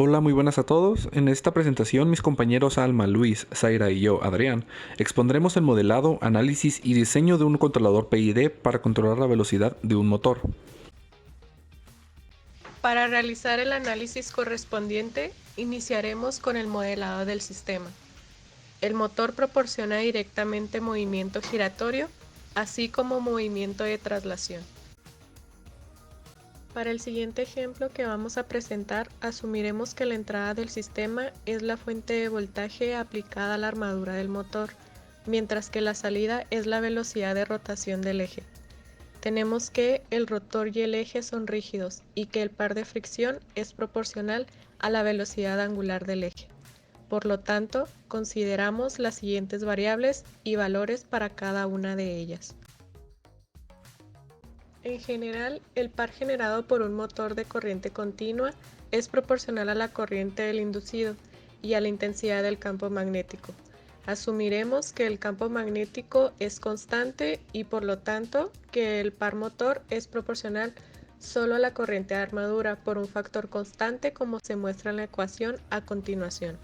Hola, muy buenas a todos. En esta presentación mis compañeros Alma, Luis, Zaira y yo, Adrián, expondremos el modelado, análisis y diseño de un controlador PID para controlar la velocidad de un motor. Para realizar el análisis correspondiente, iniciaremos con el modelado del sistema. El motor proporciona directamente movimiento giratorio, así como movimiento de traslación. Para el siguiente ejemplo que vamos a presentar, asumiremos que la entrada del sistema es la fuente de voltaje aplicada a la armadura del motor, mientras que la salida es la velocidad de rotación del eje. Tenemos que el rotor y el eje son rígidos y que el par de fricción es proporcional a la velocidad angular del eje. Por lo tanto, consideramos las siguientes variables y valores para cada una de ellas. En general, el par generado por un motor de corriente continua es proporcional a la corriente del inducido y a la intensidad del campo magnético. Asumiremos que el campo magnético es constante y por lo tanto que el par motor es proporcional solo a la corriente de armadura por un factor constante como se muestra en la ecuación a continuación.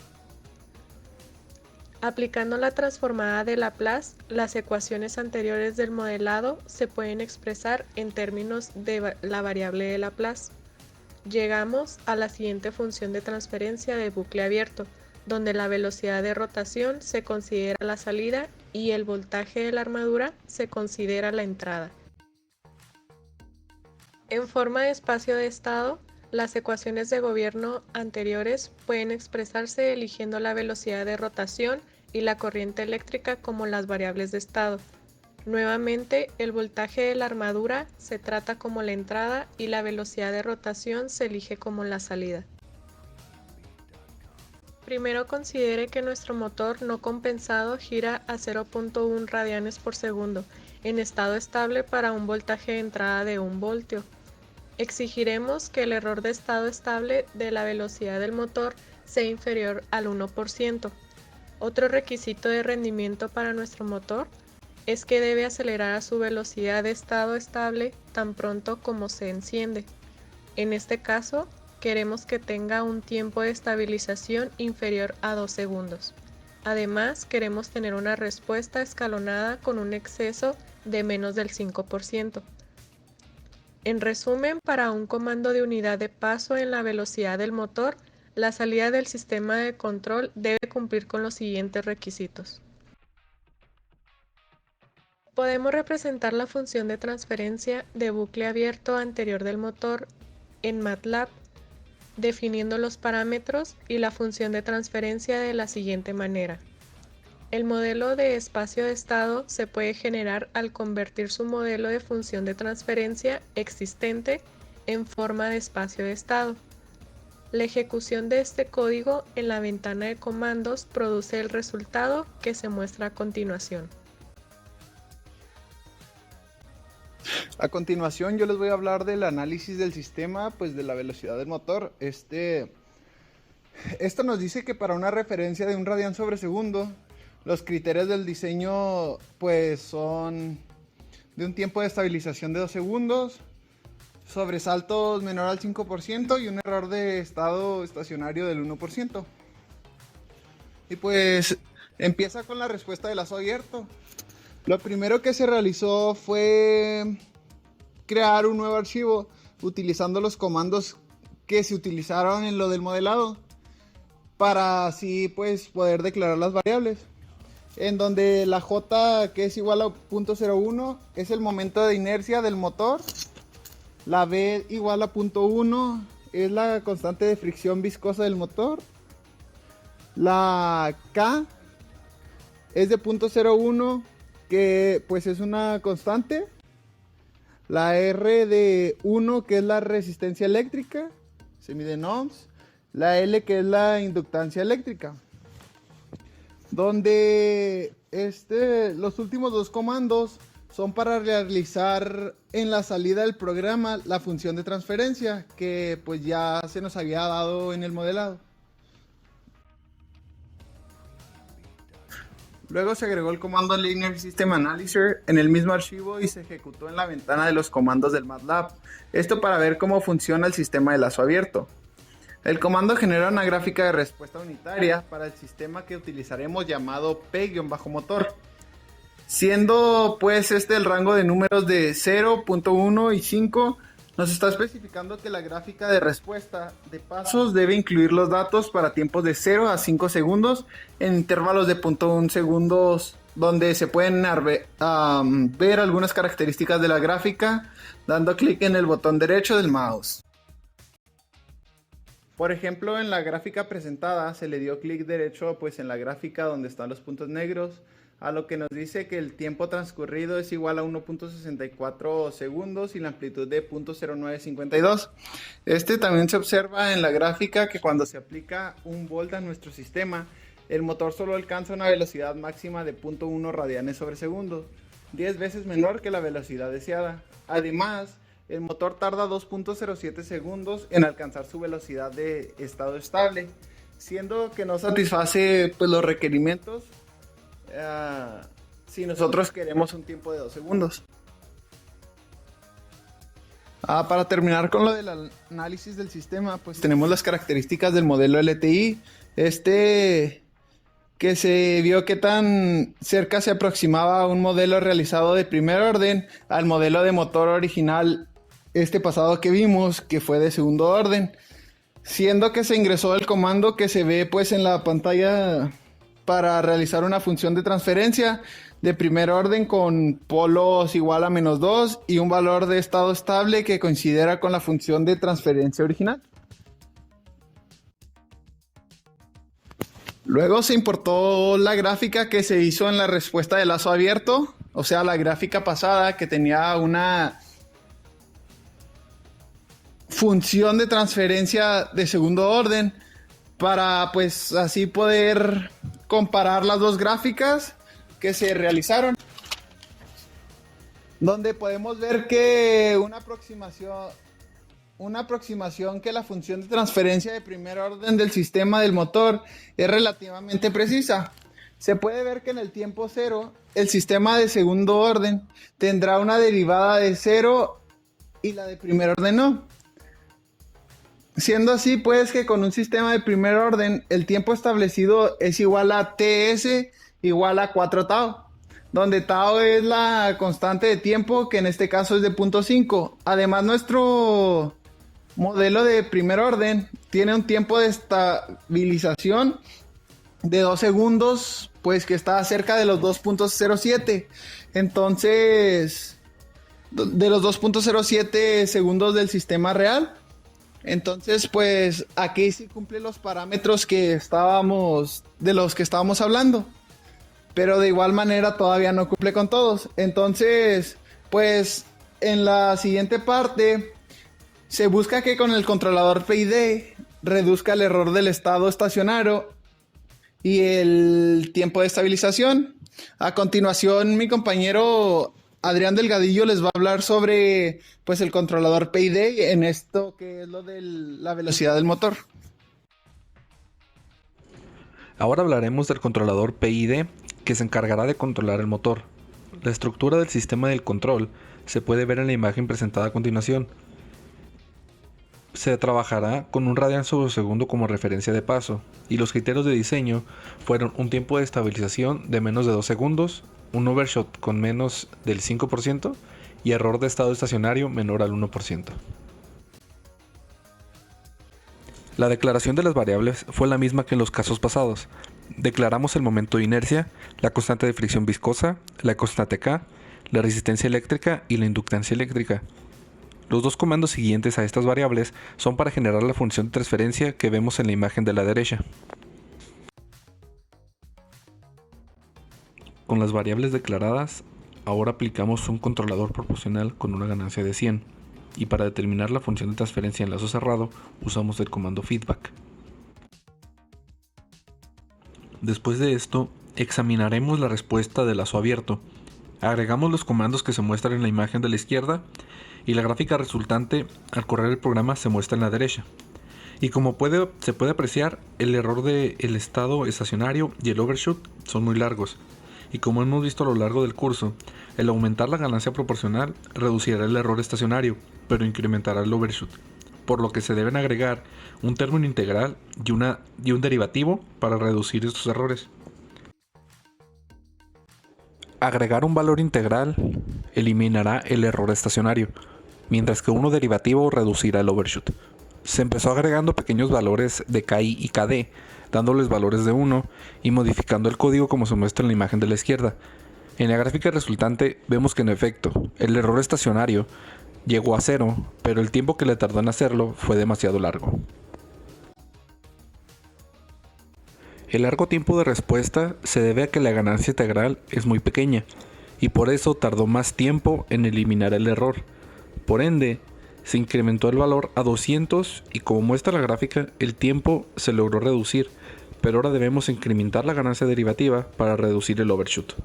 Aplicando la transformada de Laplace, las ecuaciones anteriores del modelado se pueden expresar en términos de la variable de Laplace. Llegamos a la siguiente función de transferencia de bucle abierto, donde la velocidad de rotación se considera la salida y el voltaje de la armadura se considera la entrada. En forma de espacio de estado, las ecuaciones de gobierno anteriores pueden expresarse eligiendo la velocidad de rotación y la corriente eléctrica como las variables de estado. Nuevamente, el voltaje de la armadura se trata como la entrada y la velocidad de rotación se elige como la salida. Primero considere que nuestro motor no compensado gira a 0.1 radianes por segundo en estado estable para un voltaje de entrada de 1 voltio. Exigiremos que el error de estado estable de la velocidad del motor sea inferior al 1%. Otro requisito de rendimiento para nuestro motor es que debe acelerar a su velocidad de estado estable tan pronto como se enciende. En este caso, queremos que tenga un tiempo de estabilización inferior a 2 segundos. Además, queremos tener una respuesta escalonada con un exceso de menos del 5%. En resumen, para un comando de unidad de paso en la velocidad del motor, la salida del sistema de control debe cumplir con los siguientes requisitos. Podemos representar la función de transferencia de bucle abierto anterior del motor en MATLAB, definiendo los parámetros y la función de transferencia de la siguiente manera. El modelo de espacio de estado se puede generar al convertir su modelo de función de transferencia existente en forma de espacio de estado. La ejecución de este código en la ventana de comandos produce el resultado que se muestra a continuación. A continuación yo les voy a hablar del análisis del sistema, pues de la velocidad del motor. Esto nos dice que para una referencia de 1 radian sobre segundo, los criterios del diseño pues son de un tiempo de estabilización de 2 segundos, sobresaltos menor al 5% y un error de estado estacionario del 1%. Y pues empieza con la respuesta de lazo abierto. Lo primero que se realizó fue crear un nuevo archivo utilizando los comandos que se utilizaron en lo del modelado para así pues poder declarar las variables, en donde la J, que es igual a 0.01, es el momento de inercia del motor. La B igual a 0.1 es la constante de fricción viscosa del motor. La K es de 0.01, que pues es una constante. La R de 1, que es la resistencia eléctrica, se mide en ohms. La L, que es la inductancia eléctrica. Donde los últimos dos comandos son para realizar en la salida del programa la función de transferencia que pues ya se nos había dado en el modelado. Luego se agregó el comando Linear System Analyzer en el mismo archivo y se ejecutó en la ventana de los comandos del MATLAB. Esto para ver cómo funciona el sistema de lazo abierto. El comando genera una gráfica de respuesta unitaria para el sistema que utilizaremos llamado P-motor, siendo pues el rango de números de 0, 1 y 5. Nos está especificando que la gráfica de respuesta de pasos debe incluir los datos para tiempos de 0 a 5 segundos en intervalos de 0.1 segundos, donde se pueden ver algunas características de la gráfica dando clic en el botón derecho del mouse. Por ejemplo, en la gráfica presentada se le dio clic derecho pues en la gráfica donde están los puntos negros, a lo que nos dice que el tiempo transcurrido es igual a 1.64 segundos y la amplitud de 0.0952. También se observa en la gráfica que cuando se aplica 1 volt a nuestro sistema, el motor solo alcanza una velocidad máxima de 0.1 radianes sobre segundo, 10 veces menor que la velocidad deseada. Además, el motor tarda 2.07 segundos en alcanzar su velocidad de estado estable, siendo que no satisface pues, los requerimientos si nosotros queremos un tiempo de 2 segundos. Para terminar con lo del análisis del sistema, pues tenemos las características del modelo LTI, que se vio que tan cerca se aproximaba a un modelo realizado de primer orden al modelo de motor original pasado que vimos, que fue de segundo orden, siendo que se ingresó el comando que se ve pues en la pantalla para realizar una función de transferencia de primer orden con polos igual a -2 y un valor de estado estable que coincidiera con la función de transferencia original. Luego se importó la gráfica que se hizo en la respuesta de lazo abierto, o sea, la gráfica pasada que tenía una función de transferencia de segundo orden, para pues así poder comparar las dos gráficas que se realizaron, donde podemos ver que una aproximación que la función de transferencia de primer orden del sistema del motor es relativamente precisa. Se puede ver que en el tiempo 0 el sistema de segundo orden tendrá una derivada de 0 y la de primer orden no. Siendo así, pues, que con un sistema de primer orden, el tiempo establecido es igual a Ts igual a 4 tau, donde tau es la constante de tiempo, que en este caso es de 0.5. Además, nuestro modelo de primer orden tiene un tiempo de estabilización de 2 segundos, pues que está cerca de los 2.07. Entonces, de los 2.07 segundos del sistema real. Entonces, pues aquí sí cumple los parámetros de los que estábamos hablando, pero de igual manera todavía no cumple con todos. Entonces, pues en la siguiente parte se busca que con el controlador PID reduzca el error del estado estacionario y el tiempo de estabilización. A continuación, mi compañero Adrián Delgadillo les va a hablar sobre pues el controlador PID en esto que es lo de la velocidad del motor. Ahora hablaremos del controlador PID, que se encargará de controlar el motor. La estructura del sistema del control se puede ver en la imagen presentada a continuación. Se trabajará con un radian sobre segundo como referencia de paso, y los criterios de diseño fueron un tiempo de estabilización de menos de 2 segundos, un overshot con menos del 5% y error de estado estacionario menor al 1%. La declaración de las variables fue la misma que en los casos pasados. Declaramos el momento de inercia, la constante de fricción viscosa, la constante K, la resistencia eléctrica y la inductancia eléctrica. Los dos comandos siguientes a estas variables son para generar la función de transferencia que vemos en la imagen de la derecha. Con las variables declaradas, ahora aplicamos un controlador proporcional con una ganancia de 100, y para determinar la función de transferencia en lazo cerrado, usamos el comando feedback. Después de esto, examinaremos la respuesta de lazo abierto. Agregamos los comandos que se muestran en la imagen de la izquierda, y la gráfica resultante al correr el programa se muestra en la derecha. Y como se puede apreciar, el error del estado estacionario y el overshoot son muy largos. Y como hemos visto a lo largo del curso, el aumentar la ganancia proporcional reducirá el error estacionario, pero incrementará el overshoot. por lo que se deben agregar un término integral y un derivativo para reducir estos errores. Agregar un valor integral eliminará el error estacionario, mientras que uno derivativo reducirá el overshoot. Se empezó agregando pequeños valores de KI y KD, dándoles valores de 1 y modificando el código como se muestra en la imagen de la izquierda. En la gráfica resultante vemos que en efecto, el error estacionario llegó a 0, pero el tiempo que le tardó en hacerlo fue demasiado largo. El largo tiempo de respuesta se debe a que la ganancia integral es muy pequeña, y por eso tardó más tiempo en eliminar el error. Por ende, se incrementó el valor a 200 y como muestra la gráfica, el tiempo se logró reducir, pero ahora debemos incrementar la ganancia derivativa para reducir el overshoot.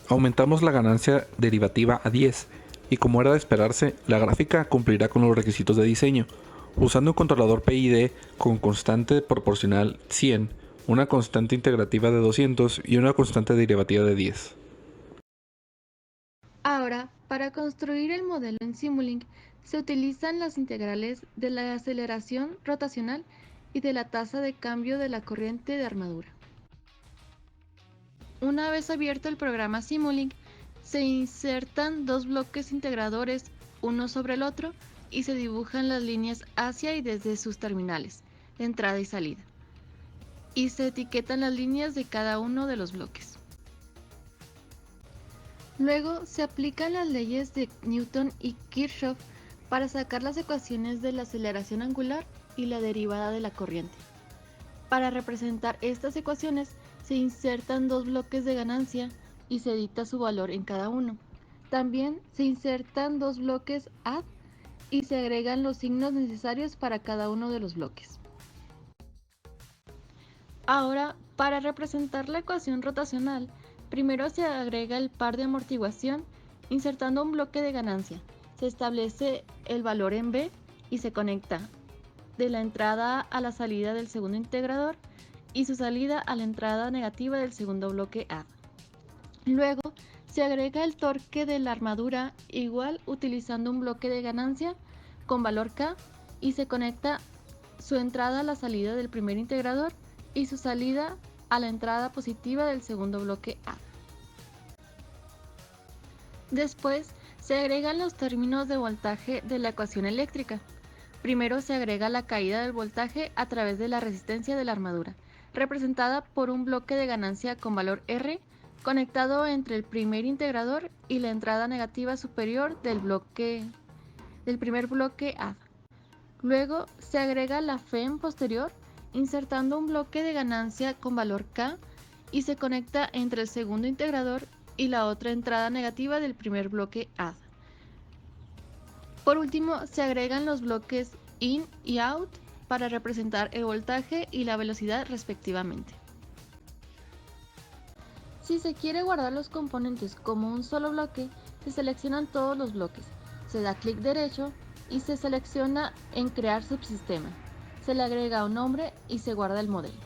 Aumentamos la ganancia derivativa a 10, y como era de esperarse, la gráfica cumplirá con los requisitos de diseño, usando un controlador PID con constante proporcional 100, una constante integrativa de 200 y una constante derivativa de 10. Ahora, para construir el modelo en Simulink, se utilizan las integrales de la aceleración rotacional y de la tasa de cambio de la corriente de armadura. Una vez abierto el programa Simulink, se insertan dos bloques integradores uno sobre el otro y se dibujan las líneas hacia y desde sus terminales, de entrada y salida, y se etiquetan las líneas de cada uno de los bloques. Luego se aplican las leyes de Newton y Kirchhoff para sacar las ecuaciones de la aceleración angular y la derivada de la corriente. Para representar estas ecuaciones se insertan dos bloques de ganancia y se dicta su valor en cada uno. También se insertan dos bloques add y se agregan los signos necesarios para cada uno de los bloques. Ahora, para representar la ecuación rotacional, primero se agrega el par de amortiguación insertando un bloque de ganancia. Se establece el valor en B y se conecta de la entrada a la salida del segundo integrador y su salida a la entrada negativa del segundo bloque add. Luego se agrega el torque de la armadura igual utilizando un bloque de ganancia con valor K y se conecta su entrada a la salida del primer integrador y su salida a la entrada positiva del segundo bloque add. Después se agregan los términos de voltaje de la ecuación eléctrica. Primero se agrega la caída del voltaje a través de la resistencia de la armadura, representada por un bloque de ganancia con valor R conectado entre el primer integrador y la entrada negativa superior del primer bloque add. Luego se agrega la FEM posterior insertando un bloque de ganancia con valor K y se conecta entre el segundo integrador y la otra entrada negativa del primer bloque add. Por último, se agregan los bloques in y out para representar el voltaje y la velocidad respectivamente. Si se quiere guardar los componentes como un solo bloque, se seleccionan todos los bloques, se da clic derecho y se selecciona en Crear subsistema. Se le agrega un nombre y se guarda el modelo.